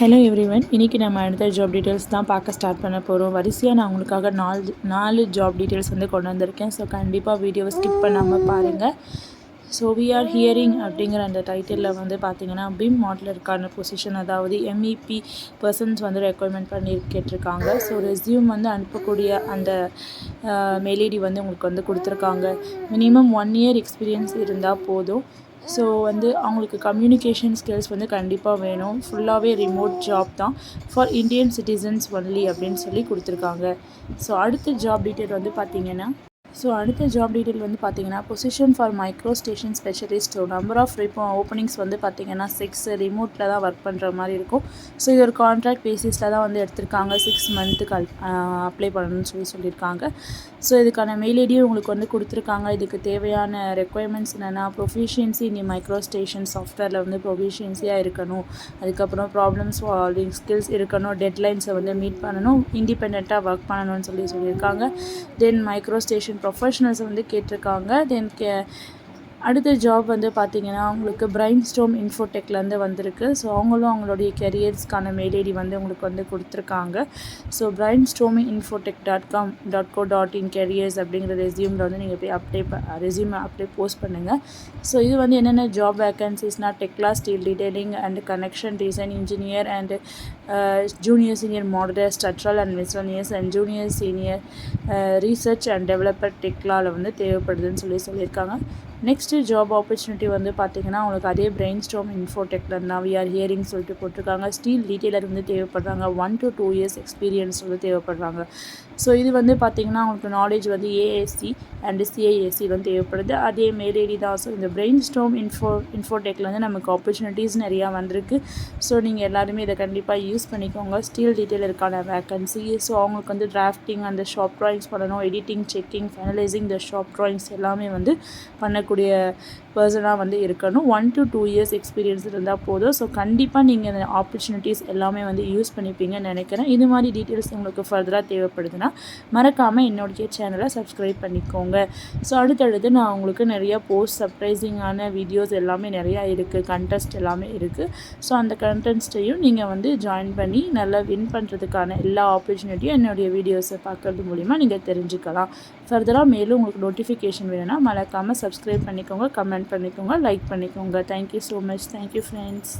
Hello everyone, இன்றைக்கி நம்ம அடுத்த ஜாப் டீட்டெயில்ஸ் தான் பார்க்க ஸ்டார்ட் பண்ண போகிறோம். வரிசையாக நான் உங்களுக்காக நாலு ஜாப் டீட்டெயில்ஸ் வந்து கொண்டு வந்திருக்கேன். ஸோ கண்டிப்பாக வீடியோவை ஸ்கிப் பண்ணாமல் பாருங்கள். ஸோ வி ஆர் ஹியரிங் அப்படிங்கிற அந்த டைட்டிலில் வந்து பார்த்திங்கன்னா பிம் மாடலருக்கான பொசிஷன், அதாவது MEP பர்சன்ஸ் வந்து ரெக்குவயர்மெண்ட் பண்ணி கேட்டிருக்காங்க. ஸோ ரெஸ்யூம் வந்து அனுப்பக்கூடிய அந்த மெயில் ஐடி வந்து உங்களுக்கு வந்து கொடுத்துருக்காங்க. மினிமம் 1 இயர் எக்ஸ்பீரியன்ஸ் இருந்தால் போதும். ஸோ வந்து அவங்களுக்கு கம்யூனிகேஷன் ஸ்கில்ஸ் வந்து கண்டிப்பாக வேணும். ஃபுல்லாகவே ரிமோட் ஜாப் தான், ஃபார் இந்தியன் சிட்டிசன்ஸ் ஒன்லி அப்படின்னு சொல்லி கொடுத்துருக்காங்க. ஸோ அடுத்த ஜாப் டீட்டெயில் வந்து பார்த்திங்கன்னா position for micro station specialist. Number of openings வந்து பார்த்திங்கன்னா 6 ரிமோட்டில் தான் ஒர்க் பண்ணுற மாதிரி இருக்கும். ஸோ இது ஒரு கான்ட்ராக்ட் பேசிஸில் தான் வந்து எடுத்திருக்காங்க. 6 மந்த்துக்கு அப்ளை பண்ணணும்னு சொல்லியிருக்காங்க. ஸோ இதுக்கான மெயில் ஐடியும் உங்களுக்கு வந்து கொடுத்துருக்காங்க. இதுக்கு தேவையான ரெக்குவயர்மெண்ட்ஸ் என்னென்னா, ப்ரொஃபிஷியன்சி இன் மைக்ரோ ஸ்டேஷன் சாஃப்ட்வேரில் வந்து ப்ரொஃபிஷியன்சியாக இருக்கணும். அதுக்கப்புறம் ப்ராப்ளம் சால்விங் ஸ்கில்ஸ் இருக்கணும். டெட்லைன்ஸை வந்து மீட் பண்ணணும். இண்டிபெண்ட்டாக ஒர்க் பண்ணணும்னு சொல்லியிருக்காங்க. தென் மைக்ரோ ஸ்டேஷன் ப்ரொஃபஷனல்ஸ் வந்து கேட்டிருக்காங்க. தென் அடுத்த ஜாப் வந்து பார்த்திங்கன்னா உங்களுக்கு பிரைன் ஸ்டோம் இன்ஃபோடெக்லேருந்து வந்திருக்கு. ஸோ அவங்களுடைய கெரியர்ஸ்க்கான மெயில் ஐடி வந்து உங்களுக்கு வந்து கொடுத்துருக்காங்க. ஸோ brainstorminginfotech.com.co.in கெரியர்ஸ் அப்படிங்கிற ரெஸ்யூமில் வந்து நீங்கள் போய் ரெஸ்யூமை போஸ்ட் பண்ணுங்கள். ஸோ இது வந்து என்னென்ன ஜாப் வேக்கன்சிஸ்னால், Tekla, steel detailing and connection design engineer and junior senior modeller structural and miscellaneous and junior senior research and developer டெக்லாவில் வந்து தேவைப்படுதுன்னு சொல்லியிருக்காங்க. நெக்ஸ்ட்டு ஜாப் ஆப்பர்ச்சுனிட்டி வந்து பார்த்திங்கன்னா உங்களுக்கு அதே பிரெயின் ஸ்டார்ம் இன்ஃபோடெக்கில் தான் வி ஆர் ஹியரிங் சொல்லிட்டு போட்டிருக்காங்க. ஸ்டீல் டீட்டெயிலர் வந்து தேவைப்படுறாங்க. 1 to 2 இயர்ஸ் எக்ஸ்பீரியன்ஸ் வந்து தேவைப்படுறாங்க. ஸோ இது வந்து பார்த்திங்கன்னா உங்களுக்கு நாலேஜ் வந்து AAC அண்ட் CIAC வந்து தேவைப்படுது. அதே மெயில் ஐடி தான். ஸோ இந்த பிரெயின் ஸ்டார்ம் இன்ஃபோடெக்கில் வந்து நமக்கு ஆப்பர்ச்சுனிட்டிஸ் நிறையா வந்திருக்கு. ஸோ நீங்கள் எல்லாருமே இதை கண்டிப்பாக யூஸ் பண்ணிக்கோங்க. Steel டீட்டெயிலருக்கான vacancy. ஸோ அவங்களுக்கு வந்து டிராஃப்டிங் அந்த ஷாப் ட்ராயிங்ஸ் பண்ணணும், எடிட்டிங், செக்கிங், ஃபைனலைசிங் த ஷாப் ட்ராயிங்ஸ் எல்லாமே வந்து பண்ணக்கூடிய பர்சனாக வந்து இருக்கணும். 1 to 2 இயர்ஸ் எக்ஸ்பீரியன்ஸ் இருந்தால் போதும். ஸோ கண்டிப்பாக நீங்கள் இந்த ஆப்பர்ச்சுனிட்டிஸ் எல்லாமே வந்து யூஸ் பண்ணிப்பீங்கன்னு நினைக்கிறேன். இது மாதிரி டீட்டெயில்ஸ் உங்களுக்கு ஃபர்தராக தேவைப்படுதுன்னா மறக்காமல் என்னுடைய சேனலை சப்ஸ்கிரைப் பண்ணிக்கோங்க. ஸோ அடுத்தடுத்து நான் உங்களுக்கு நிறையா சர்ப்ரைசிங்கான வீடியோஸ் எல்லாமே நிறையா இருக்குது, கண்டெஸ்ட் எல்லாமே இருக்குது. ஸோ அந்த கண்டெஸ்ட்டையும் நீங்கள் வந்து ஜாயின் பண்ணி நல்லா வின் பண்ணுறதுக்கான எல்லா ஆப்பர்ச்சுனிட்டியும் என்னுடைய வீடியோஸை பார்க்குறது மூலிமா நீங்கள் தெரிஞ்சுக்கலாம். ஃபர்தராக மேலும் உங்களுக்கு நோட்டிஃபிகேஷன் வேணும்னா மறக்காமல் சப்ஸ்கிரைப் பண்ணிக்கோங்க, கமெண்ட் பண்ணிக்கோங்க, லைக் பண்ணிக்கோங்க. Thank you so much. Thank you friends.